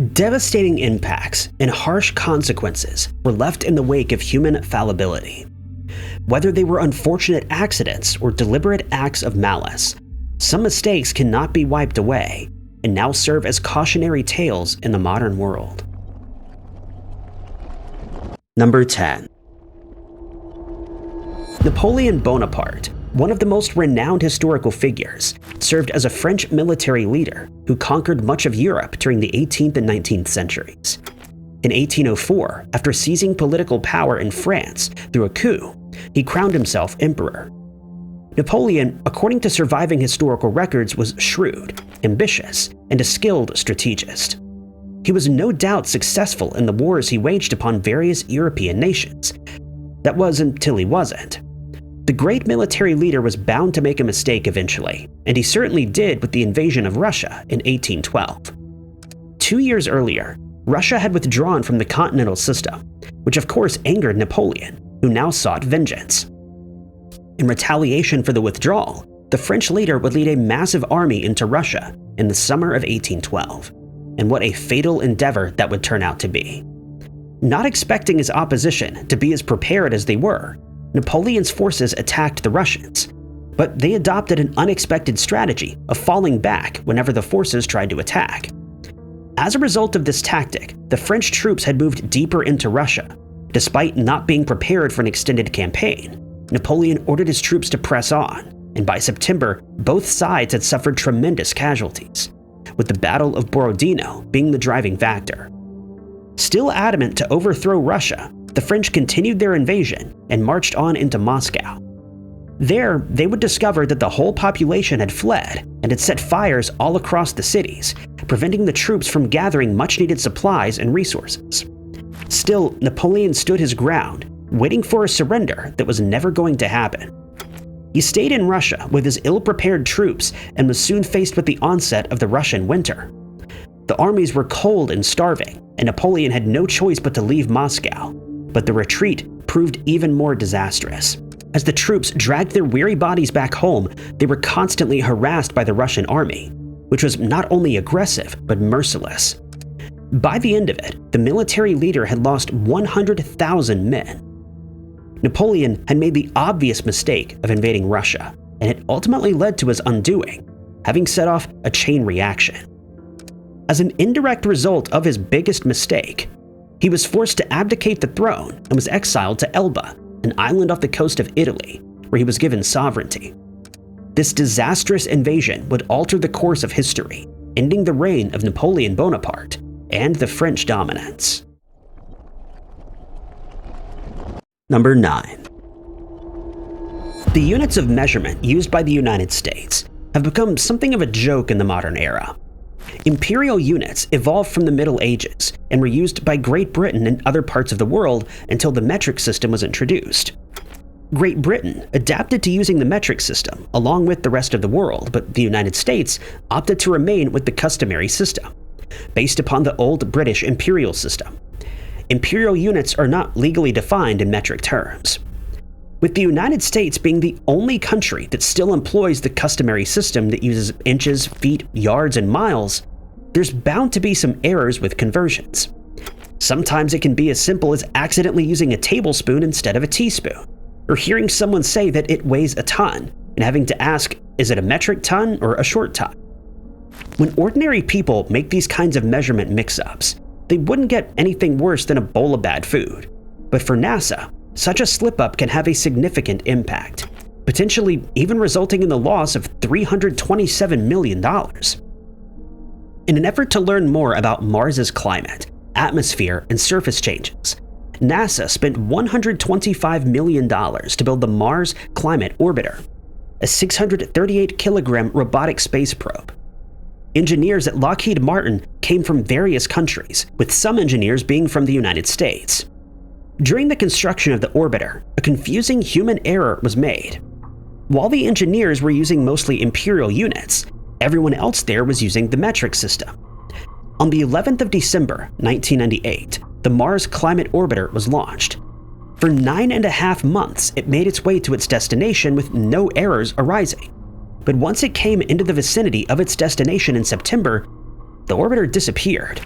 Devastating impacts and harsh consequences were left in the wake of human fallibility. Whether they were unfortunate accidents or deliberate acts of malice, some mistakes cannot be wiped away and now serve as cautionary tales in the modern world. Number 10. Napoleon Bonaparte, one of the most renowned historical figures, served as a French military leader who conquered much of Europe during the 18th and 19th centuries. In 1804, after seizing political power in France through a coup, he crowned himself emperor. Napoleon, according to surviving historical records, was shrewd, ambitious, and a skilled strategist. He was no doubt successful in the wars he waged upon various European nations. That was until he wasn't. The great military leader was bound to make a mistake eventually, and he certainly did with the invasion of Russia in 1812. 2 years earlier, Russia had withdrawn from the continental system, which of course angered Napoleon, who now sought vengeance. In retaliation for the withdrawal, the French leader would lead a massive army into Russia in the summer of 1812, and what a fatal endeavor that would turn out to be. Not expecting his opposition to be as prepared as they were, Napoleon's forces attacked the Russians, but they adopted an unexpected strategy of falling back whenever the forces tried to attack. As a result of this tactic, the French troops had moved deeper into Russia. Despite not being prepared for an extended campaign, Napoleon ordered his troops to press on, and by September, both sides had suffered tremendous casualties, with the Battle of Borodino being the driving factor. Still adamant to overthrow Russia, the French continued their invasion and marched on into Moscow. There, they would discover that the whole population had fled and had set fires all across the cities, preventing the troops from gathering much-needed supplies and resources. Still, Napoleon stood his ground, waiting for a surrender that was never going to happen. He stayed in Russia with his ill-prepared troops and was soon faced with the onset of the Russian winter. The armies were cold and starving, and Napoleon had no choice but to leave Moscow. But the retreat proved even more disastrous. As the troops dragged their weary bodies back home, they were constantly harassed by the Russian army, which was not only aggressive but merciless. By the end of it, the military leader had lost 100,000 men. Napoleon had made the obvious mistake of invading Russia, and it ultimately led to his undoing, having set off a chain reaction. As an indirect result of his biggest mistake, he was forced to abdicate the throne and was exiled to Elba, an island off the coast of Italy, where he was given sovereignty. This disastrous invasion would alter the course of history, ending the reign of Napoleon Bonaparte and the French dominance. Number 9. The units of measurement used by the United States have become something of a joke in the modern era. Imperial units evolved from the Middle Ages and were used by Great Britain and other parts of the world until the metric system was introduced. Great Britain adapted to using the metric system along with the rest of the world, but the United States opted to remain with the customary system, based upon the old British imperial system. Imperial units are not legally defined in metric terms. With the United States being the only country that still employs the customary system that uses inches, feet, yards, and miles, there's bound to be some errors with conversions. Sometimes it can be as simple as accidentally using a tablespoon instead of a teaspoon, or hearing someone say that it weighs a ton, and having to ask, is it a metric ton or a short ton? When ordinary people make these kinds of measurement mix-ups, they wouldn't get anything worse than a bowl of bad food. But for NASA, such a slip-up can have a significant impact, potentially even resulting in the loss of $327 million. In an effort to learn more about Mars's climate, atmosphere, and surface changes, NASA spent $125 million to build the Mars Climate Orbiter, a 638-kilogram robotic space probe. Engineers at Lockheed Martin came from various countries, with some engineers being from the United States. During the construction of the orbiter, a confusing human error was made. While the engineers were using mostly imperial units, everyone else there was using the metric system. On the 11th of December, 1998, the Mars Climate Orbiter was launched. For 9.5 months, it made its way to its destination with no errors arising. But once it came into the vicinity of its destination in September, the orbiter disappeared.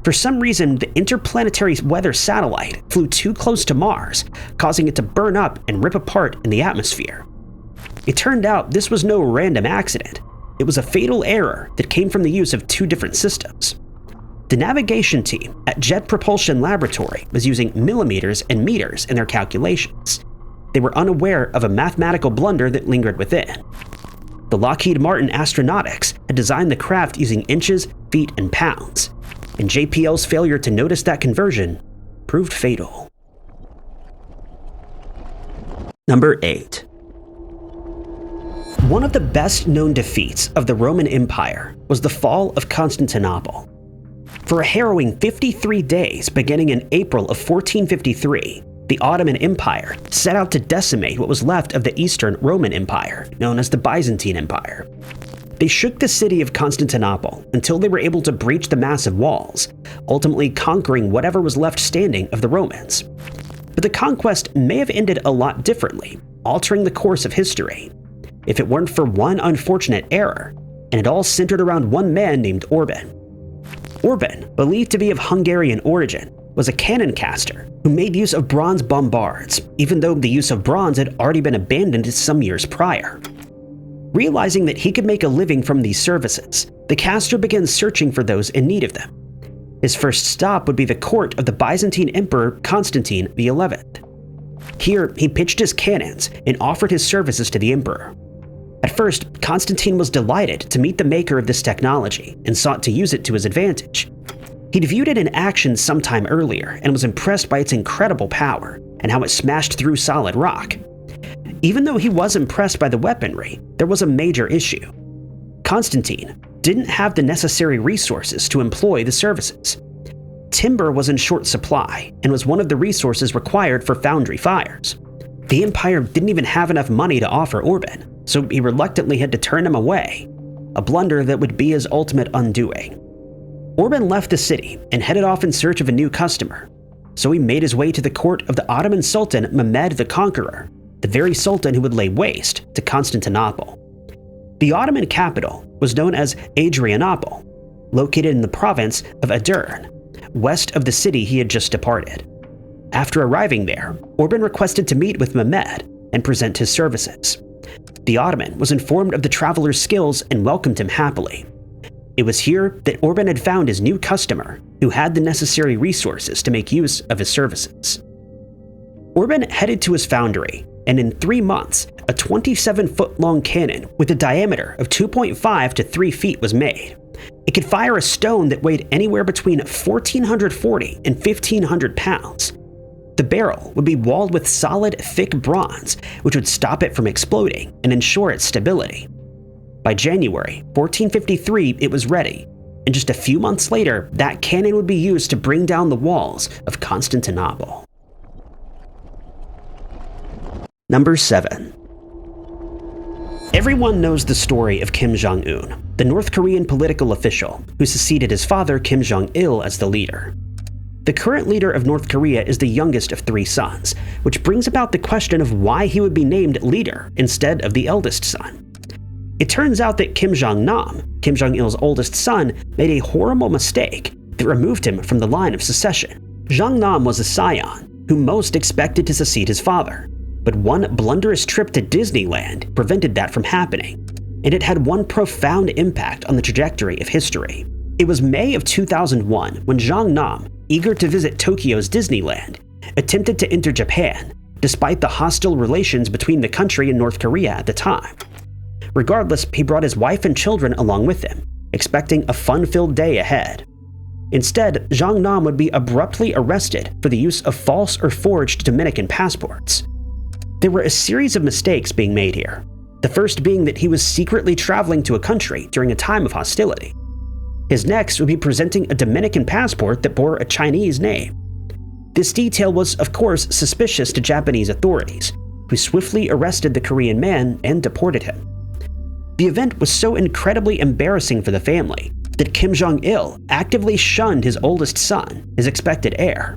For some reason, the interplanetary weather satellite flew too close to Mars, causing it to burn up and rip apart in the atmosphere. It turned out this was no random accident. It was a fatal error that came from the use of two different systems. The navigation team at Jet Propulsion Laboratory was using millimeters and meters in their calculations. They were unaware of a mathematical blunder that lingered within. The Lockheed Martin astronautics had designed the craft using inches, feet, and pounds, and JPL's failure to notice that conversion proved fatal. Number 8. One of the best-known defeats of the Roman Empire was the Fall of Constantinople. For a harrowing 53 days beginning in April of 1453, the Ottoman Empire set out to decimate what was left of the Eastern Roman Empire, known as the Byzantine Empire. They shook the city of Constantinople until they were able to breach the massive walls, ultimately conquering whatever was left standing of the Romans. But the conquest may have ended a lot differently, altering the course of history, if it weren't for one unfortunate error, and it all centered around one man named Orban. Orban, believed to be of Hungarian origin, was a cannon caster who made use of bronze bombards, even though the use of bronze had already been abandoned some years prior. Realizing that he could make a living from these services, the caster began searching for those in need of them. His first stop would be the court of the Byzantine Emperor Constantine XI. Here, he pitched his cannons and offered his services to the emperor. At first, Constantine was delighted to meet the maker of this technology and sought to use it to his advantage. He'd viewed it in action sometime earlier and was impressed by its incredible power and how it smashed through solid rock. Even though he was impressed by the weaponry, there was a major issue. Constantine didn't have the necessary resources to employ the services. Timber was in short supply and was one of the resources required for foundry fires. The empire didn't even have enough money to offer Orban, so he reluctantly had to turn him away, a blunder that would be his ultimate undoing. Orban left the city and headed off in search of a new customer, so he made his way to the court of the Ottoman Sultan Mehmed the Conqueror, the very sultan who would lay waste to Constantinople. The Ottoman capital was known as Adrianople, located in the province of Edirne, west of the city he had just departed. After arriving there, Orban requested to meet with Mehmed and present his services. The Ottoman was informed of the traveler's skills and welcomed him happily. It was here that Orban had found his new customer, who had the necessary resources to make use of his services. Orban headed to his foundry, and in 3 months, a 27-foot-long cannon with a diameter of 2.5 to 3 feet was made. It could fire a stone that weighed anywhere between 1,440 and 1,500 pounds. The barrel would be walled with solid, thick bronze, which would stop it from exploding and ensure its stability. By January 1453, it was ready, and just a few months later, that cannon would be used to bring down the walls of Constantinople. Number 7. Everyone knows the story of Kim Jong-un, the North Korean political official who succeeded his father Kim Jong-il as the leader. The current leader of North Korea is the youngest of 3 sons, which brings about the question of why he would be named leader instead of the eldest son. It turns out that Kim Jong-nam, Kim Jong-il's oldest son, made a horrible mistake that removed him from the line of succession. Jong-nam was a scion who most expected to succeed his father, but one blunderous trip to Disneyland prevented that from happening, and it had one profound impact on the trajectory of history. It was May of 2001 when Jong-nam, eager to visit Tokyo's Disneyland, attempted to enter Japan, despite the hostile relations between the country and North Korea at the time. Regardless, he brought his wife and children along with him, expecting a fun-filled day ahead. Instead, Jong-nam would be abruptly arrested for the use of false or forged Dominican passports. There were a series of mistakes being made here, the first being that he was secretly traveling to a country during a time of hostility. His next would be presenting a Dominican passport that bore a Chinese name. This detail was, of course, suspicious to Japanese authorities, who swiftly arrested the Korean man and deported him. The event was so incredibly embarrassing for the family that Kim Jong-il actively shunned his oldest son, his expected heir.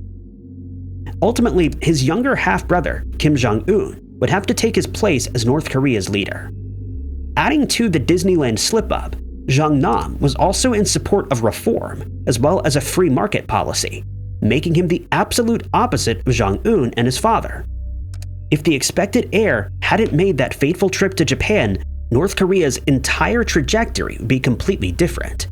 Ultimately, his younger half-brother, Kim Jong-un, would have to take his place as North Korea's leader. Adding to the Disneyland slip-up, Zhang Nam was also in support of reform, as well as a free market policy, making him the absolute opposite of Zhang Un and his father. If the expected heir hadn't made that fateful trip to Japan, North Korea's entire trajectory would be completely different.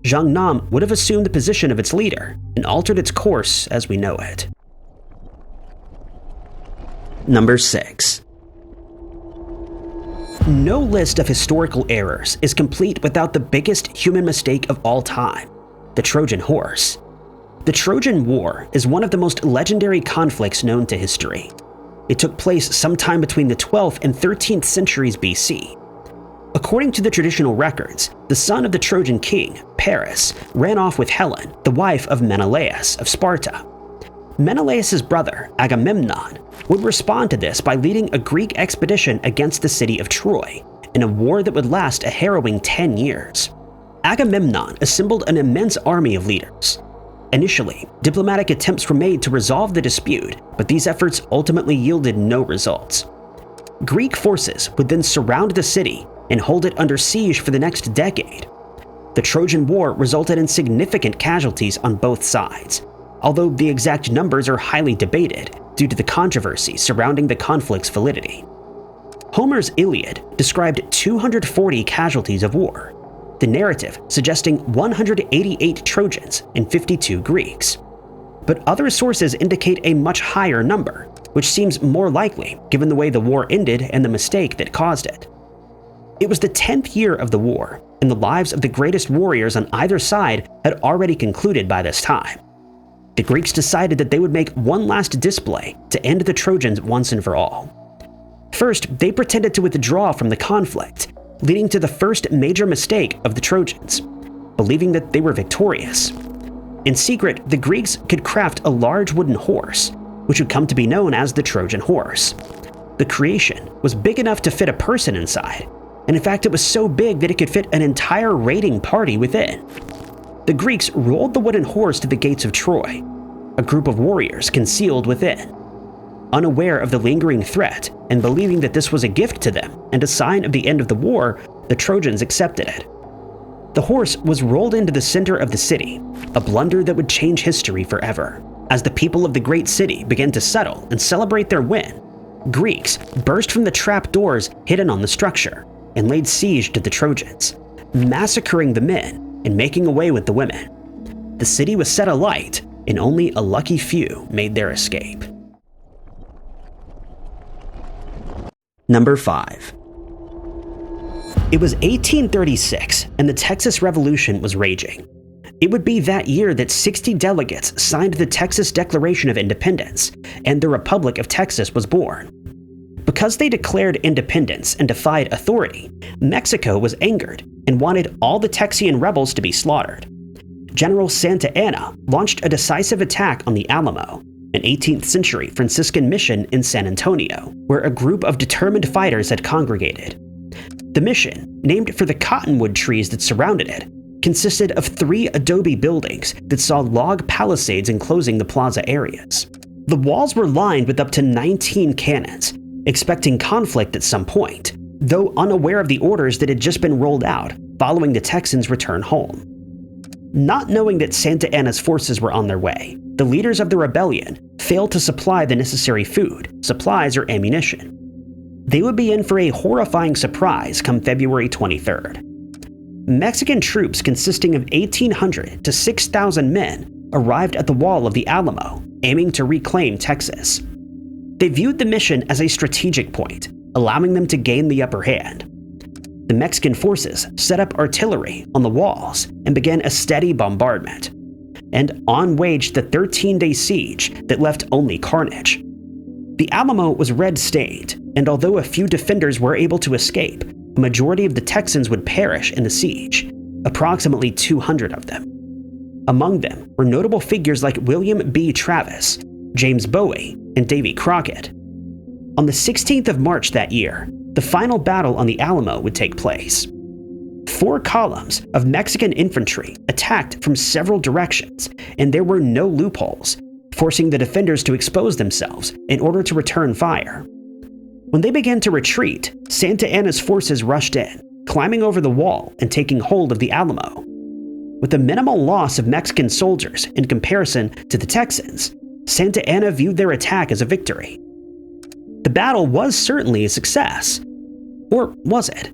Zhang Nam would have assumed the position of its leader and altered its course as we know it. Number 6. No list of historical errors is complete without the biggest human mistake of all time, the Trojan Horse. The Trojan War is one of the most legendary conflicts known to history. It took place sometime between the 12th and 13th centuries BC. According to the traditional records, the son of the Trojan king, Paris, ran off with Helen, the wife of Menelaus of Sparta. Menelaus' brother, Agamemnon, would respond to this by leading a Greek expedition against the city of Troy, in a war that would last a harrowing 10 years. Agamemnon assembled an immense army of leaders. Initially, diplomatic attempts were made to resolve the dispute, but these efforts ultimately yielded no results. Greek forces would then surround the city and hold it under siege for the next decade. The Trojan War resulted in significant casualties on both sides, although the exact numbers are highly debated due to the controversy surrounding the conflict's validity. Homer's Iliad described 240 casualties of war, the narrative suggesting 188 Trojans and 52 Greeks. But other sources indicate a much higher number, which seems more likely given the way the war ended and the mistake that caused it. It was the 10th year of the war, and the lives of the greatest warriors on either side had already concluded by this time. The Greeks decided that they would make one last display to end the Trojans once and for all. First, they pretended to withdraw from the conflict, leading to the first major mistake of the Trojans, believing that they were victorious. In secret, the Greeks could craft a large wooden horse, which would come to be known as the Trojan Horse. The creation was big enough to fit a person inside, and in fact it was so big that it could fit an entire raiding party within. The Greeks rolled the wooden horse to the gates of Troy, a group of warriors concealed within. Unaware of the lingering threat and believing that this was a gift to them and a sign of the end of the war, the Trojans accepted it. The horse was rolled into the center of the city, a blunder that would change history forever. As the people of the great city began to settle and celebrate their win, Greeks burst from the trap doors hidden on the structure and laid siege to the Trojans, massacring the men and making away with the women. The city was set alight, and only a lucky few made their escape. Number 5. It was 1836, and the Texas Revolution was raging. It would be that year that 60 delegates signed the Texas Declaration of Independence, and the Republic of Texas was born. Because they declared independence and defied authority, Mexico was angered and wanted all the Texian rebels to be slaughtered. General Santa Anna launched a decisive attack on the Alamo, an 18th century Franciscan mission in San Antonio, where a group of determined fighters had congregated. The mission, named for the cottonwood trees that surrounded it, consisted of 3 adobe buildings that saw log palisades enclosing the plaza areas. The walls were lined with up to 19 cannons, expecting conflict at some point, though unaware of the orders that had just been rolled out following the Texans' return home. Not knowing that Santa Anna's forces were on their way, the leaders of the rebellion failed to supply the necessary food, supplies, or ammunition. They would be in for a horrifying surprise come February 23rd. Mexican troops consisting of 1,800 to 6,000 men arrived at the wall of the Alamo, aiming to reclaim Texas. They viewed the mission as a strategic point, allowing them to gain the upper hand. The Mexican forces set up artillery on the walls and began a steady bombardment. And on waged the 13-day siege that left only carnage. The Alamo was red-stained, and although a few defenders were able to escape, a majority of the Texans would perish in the siege, approximately 200 of them. Among them were notable figures like William B. Travis, James Bowie, and Davy Crockett. On the 16th of March that year, the final battle on the Alamo would take place. 4 columns of Mexican infantry attacked from several directions, and there were no loopholes, forcing the defenders to expose themselves in order to return fire. When they began to retreat, Santa Anna's forces rushed in, climbing over the wall and taking hold of the Alamo. With a minimal loss of Mexican soldiers in comparison to the Texans, Santa Anna viewed their attack as a victory. The battle was certainly a success. Or was it?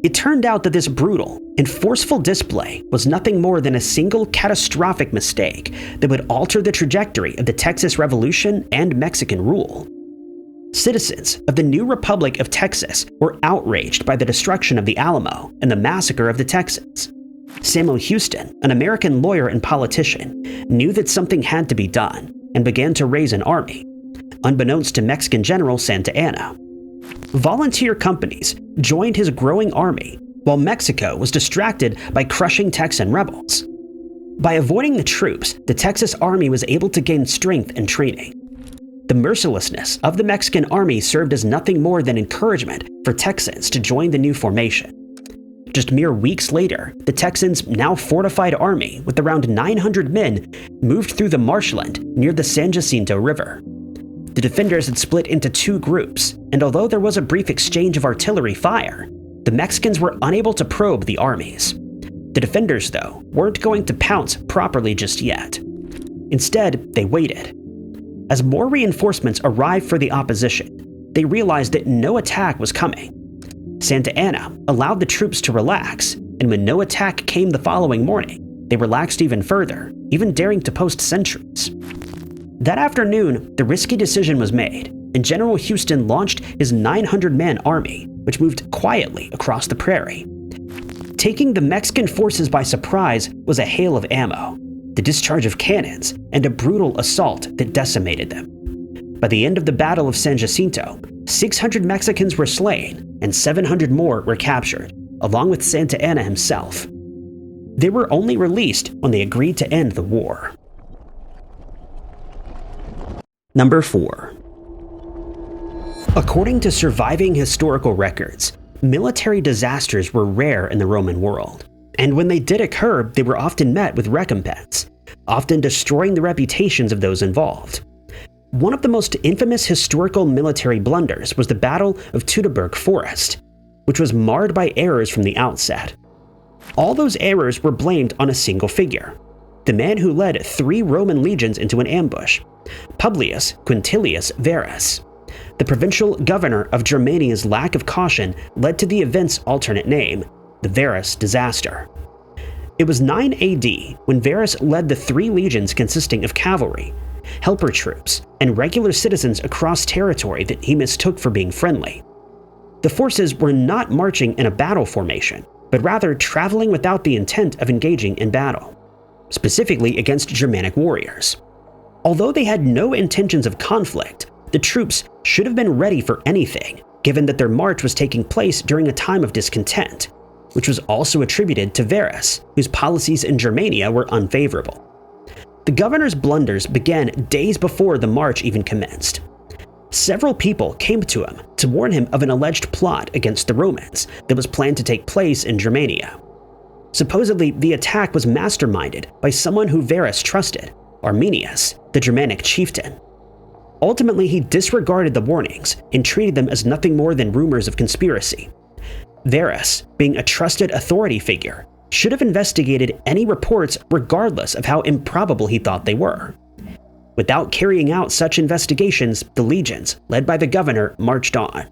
It turned out that this brutal and forceful display was nothing more than a single catastrophic mistake that would alter the trajectory of the Texas Revolution and Mexican rule. Citizens of the new Republic of Texas were outraged by the destruction of the Alamo and the massacre of the Texans. Samuel Houston, an American lawyer and politician, knew that something had to be done and began to raise an army, unbeknownst to Mexican General Santa Anna. Volunteer companies joined his growing army while Mexico was distracted by crushing Texan rebels. By avoiding the troops, the Texas army was able to gain strength and training. The mercilessness of the Mexican army served as nothing more than encouragement for Texans to join the new formation. Just mere weeks later, the Texans' now fortified army with around 900 men moved through the marshland near the San Jacinto River. The defenders had split into two groups, and although there was a brief exchange of artillery fire, the Mexicans were unable to probe the armies. The defenders, though, weren't going to pounce properly just yet. Instead, they waited. As more reinforcements arrived for the opposition, they realized that no attack was coming. Santa Anna allowed the troops to relax, and when no attack came the following morning, they relaxed even further, even daring to post sentries. That afternoon, the risky decision was made, and General Houston launched his 900-man army, which moved quietly across the prairie. Taking the Mexican forces by surprise was a hail of ammo, the discharge of cannons, and a brutal assault that decimated them. By the end of the Battle of San Jacinto, 600 Mexicans were slain, and 700 more were captured, along with Santa Anna himself. They were only released when they agreed to end the war. Number 4. According to surviving historical records, military disasters were rare in the Roman world, and when they did occur, they were often met with recompense, often destroying the reputations of those involved. One of the most infamous historical military blunders was the Battle of Teutoburg Forest, which was marred by errors from the outset. All those errors were blamed on a single figure, the man who led 3 Roman legions into an ambush, Publius Quintilius Varus. The provincial governor of Germania's lack of caution led to the event's alternate name, the Varus disaster. It was 9 AD when Varus led the 3 legions consisting of cavalry, helper troops, and regular citizens across territory that he mistook for being friendly. The forces were not marching in a battle formation, but rather traveling without the intent of engaging in battle, specifically against Germanic warriors. Although they had no intentions of conflict, the troops should have been ready for anything, given that their march was taking place during a time of discontent, which was also attributed to Varus, whose policies in Germania were unfavorable. The governor's blunders began days before the march even commenced. Several people came to him to warn him of an alleged plot against the Romans that was planned to take place in Germania. Supposedly, the attack was masterminded by someone who Varus trusted, Arminius, the Germanic chieftain. Ultimately, he disregarded the warnings and treated them as nothing more than rumors of conspiracy. Varus, being a trusted authority figure, should have investigated any reports regardless of how improbable he thought they were. Without carrying out such investigations, the legions, led by the governor, marched on.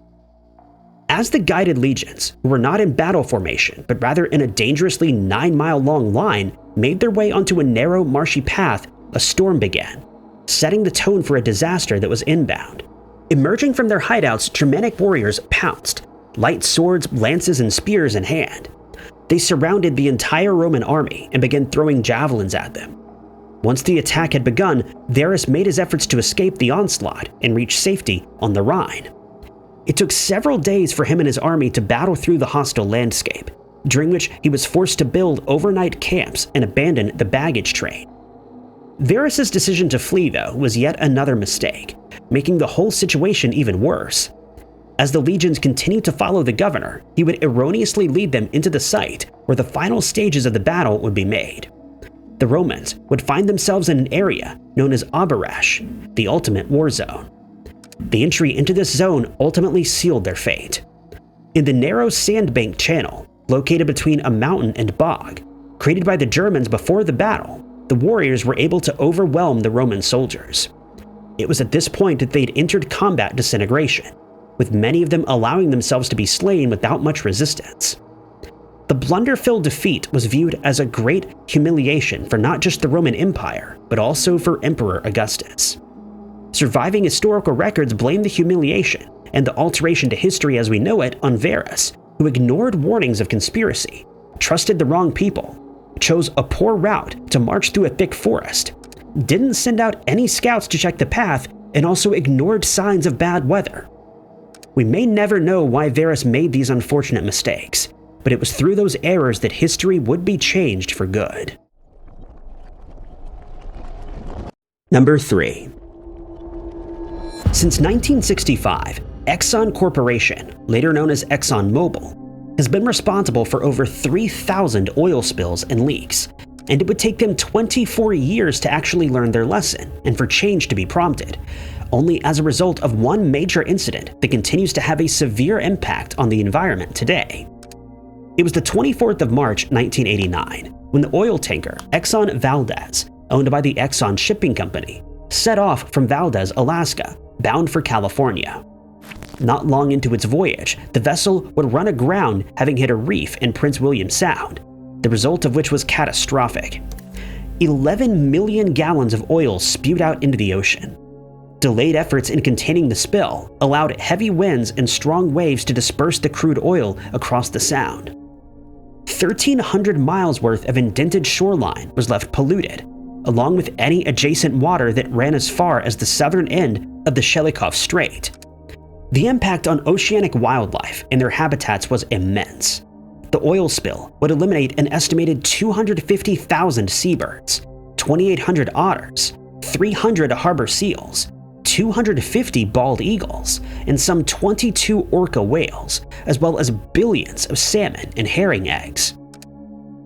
As the guided legions, who were not in battle formation, but rather in a dangerously 9-mile-long line, made their way onto a narrow, marshy path, a storm began, setting the tone for a disaster that was inbound. Emerging from their hideouts, Germanic warriors pounced, light swords, lances, and spears in hand. They surrounded the entire Roman army and began throwing javelins at them. Once the attack had begun, Varus made his efforts to escape the onslaught and reach safety on the Rhine. It took several days for him and his army to battle through the hostile landscape, during which he was forced to build overnight camps and abandon the baggage train. Varus's decision to flee, though, was yet another mistake, making the whole situation even worse. As the legions continued to follow the governor, he would erroneously lead them into the site where the final stages of the battle would be made. The Romans would find themselves in an area known as Aberesh, the ultimate war zone. The entry into this zone ultimately sealed their fate. In the narrow sandbank channel, located between a mountain and bog. Created by the Germans before the battle, the warriors were able to overwhelm the Roman soldiers. It was at this point that they'd entered combat disintegration, with many of them allowing themselves to be slain without much resistance. The blunder-filled defeat was viewed as a great humiliation for not just the Roman Empire, but also for Emperor Augustus. Surviving historical records blame the humiliation and the alteration to history as we know it on Varus, who ignored warnings of conspiracy, trusted the wrong people, chose a poor route to march through a thick forest, didn't send out any scouts to check the path, and also ignored signs of bad weather. We may never know why Varus made these unfortunate mistakes, but it was through those errors that history would be changed for good. Number 3. Since 1965, Exxon Corporation, later known as ExxonMobil, has been responsible for over 3,000 oil spills and leaks, and it would take them 24 years to actually learn their lesson and for change to be prompted, only as a result of one major incident that continues to have a severe impact on the environment today. It was the 24th of March, 1989, when the oil tanker Exxon Valdez, owned by the Exxon Shipping Company, set off from Valdez, Alaska, bound for California. Not long into its voyage, the vessel would run aground, having hit a reef in Prince William Sound, the result of which was catastrophic. 11 million gallons of oil spewed out into the ocean. Delayed efforts in containing the spill allowed heavy winds and strong waves to disperse the crude oil across the Sound. 1,300 miles worth of indented shoreline was left polluted, along with any adjacent water that ran as far as the southern end of the Shelikof Strait. The impact on oceanic wildlife and their habitats was immense. The oil spill would eliminate an estimated 250,000 seabirds, 2,800 otters, 300 harbor seals, 250 bald eagles, and some 22 orca whales, as well as billions of salmon and herring eggs.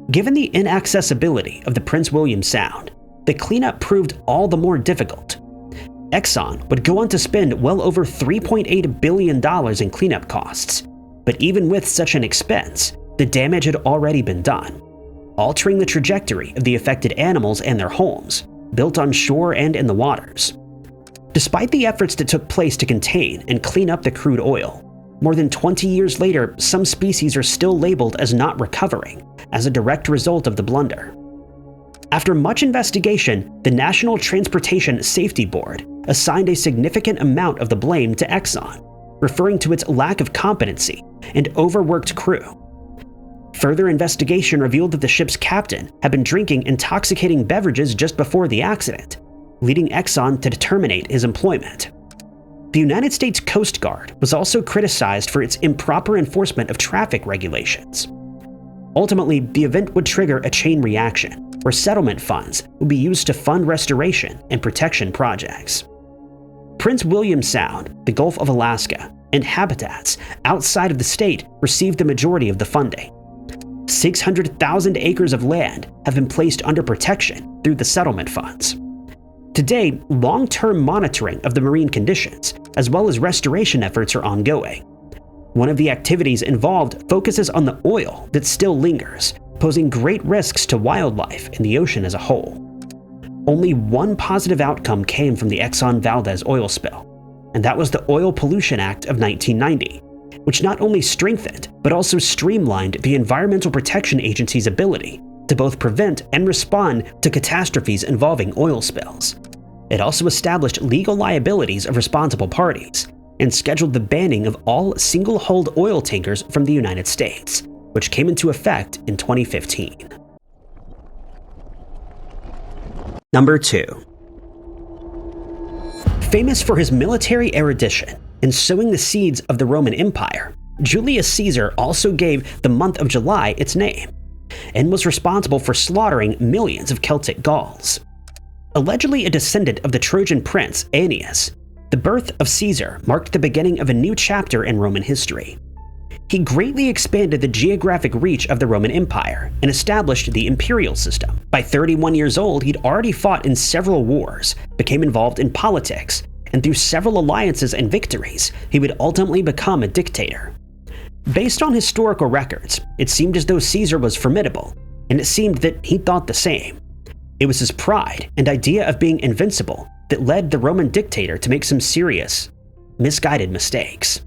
Given the inaccessibility of the Prince William Sound, the cleanup proved all the more difficult. Exxon would go on to spend well over $3.8 billion in cleanup costs, but even with such an expense, the damage had already been done, altering the trajectory of the affected animals and their homes, built on shore and in the waters. Despite the efforts that took place to contain and clean up the crude oil, more than 20 years later, some species are still labeled as not recovering, as a direct result of the blunder. After much investigation, the National Transportation Safety Board assigned a significant amount of the blame to Exxon, referring to its lack of competency and overworked crew. Further investigation revealed that the ship's captain had been drinking intoxicating beverages just before the accident, leading Exxon to terminate his employment. The United States Coast Guard was also criticized for its improper enforcement of traffic regulations. Ultimately, the event would trigger a chain reaction, where settlement funds would be used to fund restoration and protection projects. Prince William Sound, the Gulf of Alaska, and habitats outside of the state received the majority of the funding. 600,000 acres of land have been placed under protection through the settlement funds. Today, long-term monitoring of the marine conditions, as well as restoration efforts, are ongoing. One of the activities involved focuses on the oil that still lingers, posing great risks to wildlife and the ocean as a whole. Only one positive outcome came from the Exxon Valdez oil spill, and that was the Oil Pollution Act of 1990, which not only strengthened, but also streamlined the Environmental Protection Agency's ability to both prevent and respond to catastrophes involving oil spills. It also established legal liabilities of responsible parties and scheduled the banning of all single-hulled oil tankers from the United States, which came into effect in 2015. Number 2. Famous for his military erudition and sowing the seeds of the Roman Empire, Julius Caesar also gave the month of July its name, and was responsible for slaughtering millions of Celtic Gauls. Allegedly a descendant of the Trojan prince Aeneas, the birth of Caesar marked the beginning of a new chapter in Roman history. He greatly expanded the geographic reach of the Roman Empire and established the imperial system. By 31 years old, he'd already fought in several wars, became involved in politics, and through several alliances and victories, he would ultimately become a dictator. Based on historical records, it seemed as though Caesar was formidable, and it seemed that he thought the same. It was his pride and idea of being invincible that led the Roman dictator to make some serious, misguided mistakes.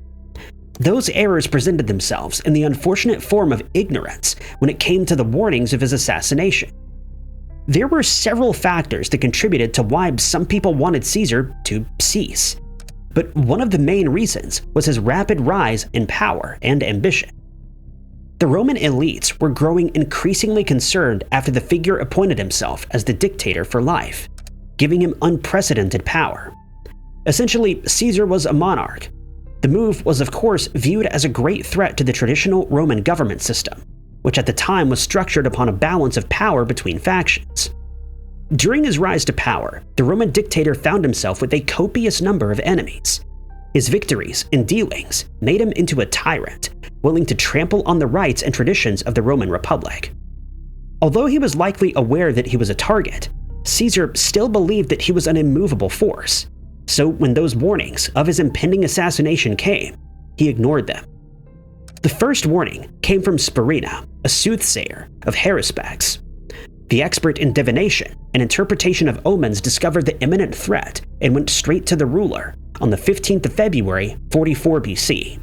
Those errors presented themselves in the unfortunate form of ignorance when it came to the warnings of his assassination. There were several factors that contributed to why some people wanted Caesar to cease, but one of the main reasons was his rapid rise in power and ambition. The Roman elites were growing increasingly concerned after the figure appointed himself as the dictator for life, giving him unprecedented power. Essentially, Caesar was a monarch. The move was, of course, viewed as a great threat to the traditional Roman government system, which at the time was structured upon a balance of power between factions. During his rise to power, the Roman dictator found himself with a copious number of enemies. His victories and dealings made him into a tyrant, willing to trample on the rights and traditions of the Roman Republic. Although he was likely aware that he was a target, Caesar still believed that he was an immovable force. So when those warnings of his impending assassination came, he ignored them. The first warning came from Spurinna, a soothsayer of Haruspex. The expert in divination and interpretation of omens discovered the imminent threat and went straight to the ruler on the 15th of February, 44 BC.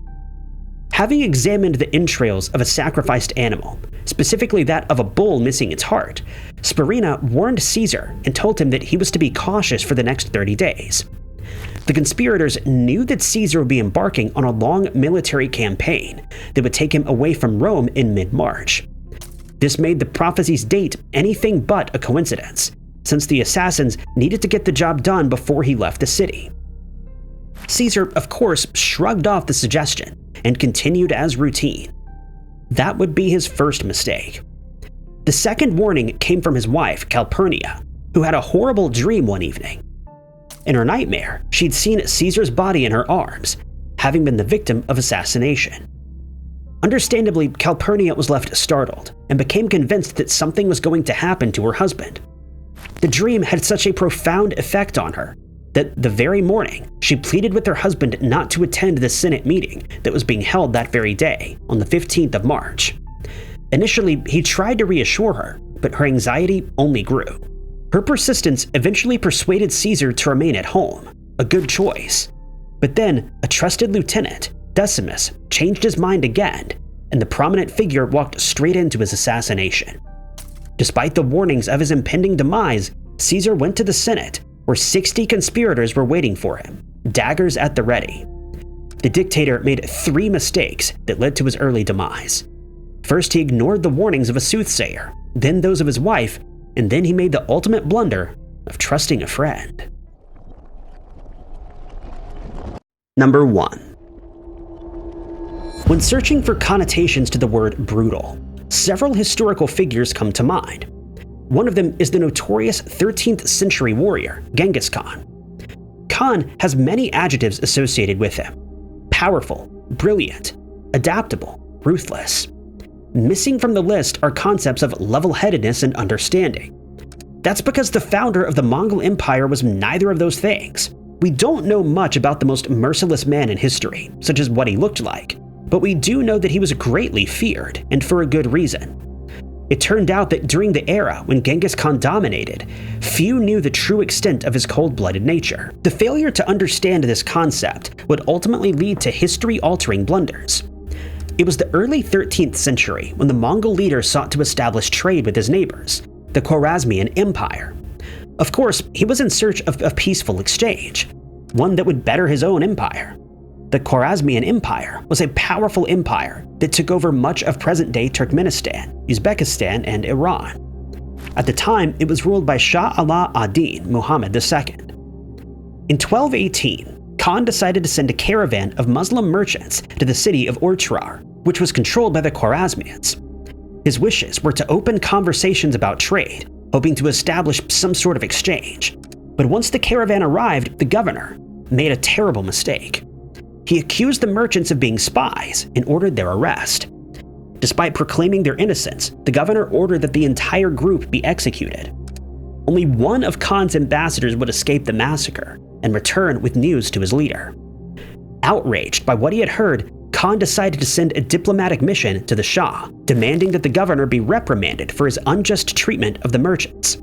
Having examined the entrails of a sacrificed animal, specifically that of a bull missing its heart, Spurinna warned Caesar and told him that he was to be cautious for the next 30 days. The conspirators knew that Caesar would be embarking on a long military campaign that would take him away from Rome in mid-March. This made the prophecy's date anything but a coincidence, since the assassins needed to get the job done before he left the city. Caesar, of course, shrugged off the suggestion and continued as routine. That would be his first mistake. The second warning came from his wife, Calpurnia, who had a horrible dream one evening. In her nightmare, she'd seen Caesar's body in her arms, having been the victim of assassination. Understandably, Calpurnia was left startled and became convinced that something was going to happen to her husband. The dream had such a profound effect on her that the very morning, she pleaded with her husband not to attend the Senate meeting that was being held that very day, on the 15th of March. Initially, he tried to reassure her, but her anxiety only grew. Her persistence eventually persuaded Caesar to remain at home, a good choice. But then, a trusted lieutenant, Decimus, changed his mind again, and the prominent figure walked straight into his assassination. Despite the warnings of his impending demise, Caesar went to the Senate, where 60 conspirators were waiting for him, daggers at the ready. The dictator made 3 mistakes that led to his early demise. First, he ignored the warnings of a soothsayer, then those of his wife, and then he made the ultimate blunder of trusting a friend. Number 1. When searching for connotations to the word brutal, several historical figures come to mind. One of them is the notorious 13th century warrior, Genghis Khan. Khan has many adjectives associated with him: powerful, brilliant, adaptable, ruthless. Missing from the list are concepts of level-headedness and understanding. That's because the founder of the Mongol Empire was neither of those things. We don't know much about the most merciless man in history, such as what he looked like, but we do know that he was greatly feared, and for a good reason. It turned out that during the era when Genghis Khan dominated, few knew the true extent of his cold-blooded nature. The failure to understand this concept would ultimately lead to history-altering blunders. It was the early 13th century when the Mongol leader sought to establish trade with his neighbors, the Khwarezmian Empire. Of course, he was in search of a peaceful exchange, one that would better his own empire. The Khwarezmian Empire was a powerful empire that took over much of present-day Turkmenistan, Uzbekistan, and Iran. At the time, it was ruled by Shah Ala ad-Din Muhammad II. In 1218, Khan decided to send a caravan of Muslim merchants to the city of Orchrar, which was controlled by the Khwarezmians. His wishes were to open conversations about trade, hoping to establish some sort of exchange. But once the caravan arrived, the governor made a terrible mistake. He accused the merchants of being spies and ordered their arrest. Despite proclaiming their innocence, the governor ordered that the entire group be executed. Only one of Khan's ambassadors would escape the massacre and return with news to his leader. Outraged by what he had heard, Khan decided to send a diplomatic mission to the Shah, demanding that the governor be reprimanded for his unjust treatment of the merchants.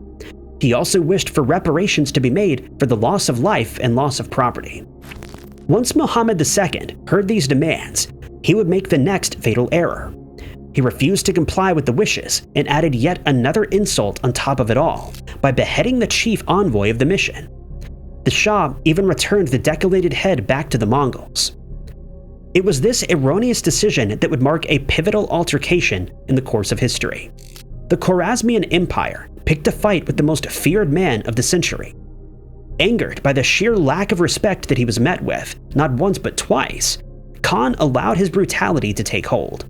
He also wished for reparations to be made for the loss of life and loss of property. Once Muhammad II heard these demands, he would make the next fatal error. He refused to comply with the wishes and added yet another insult on top of it all by beheading the chief envoy of the mission. The Shah even returned the decapitated head back to the Mongols. It was this erroneous decision that would mark a pivotal altercation in the course of history. The Khwarezmian Empire picked a fight with the most feared man of the century. Angered by the sheer lack of respect that he was met with, not once but twice, Khan allowed his brutality to take hold.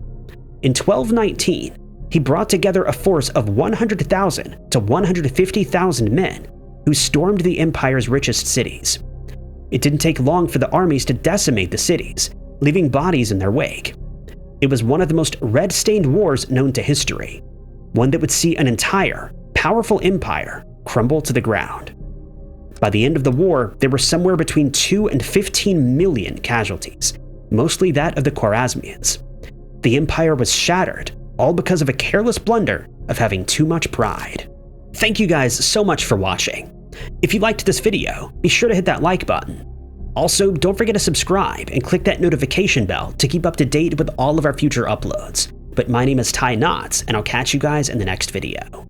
In 1219, he brought together a force of 100,000 to 150,000 men who stormed the empire's richest cities. It didn't take long for the armies to decimate the cities, leaving bodies in their wake. It was one of the most red-stained wars known to history, one that would see an entire, powerful empire crumble to the ground. By the end of the war, there were somewhere between 2 and 15 million casualties, mostly that of the Khwarezmians. The empire was shattered, all because of a careless blunder of having too much pride. Thank you guys so much for watching. If you liked this video, be sure to hit that like button. Also, don't forget to subscribe and click that notification bell to keep up to date with all of our future uploads. But my name is Ty Knotts, and I'll catch you guys in the next video.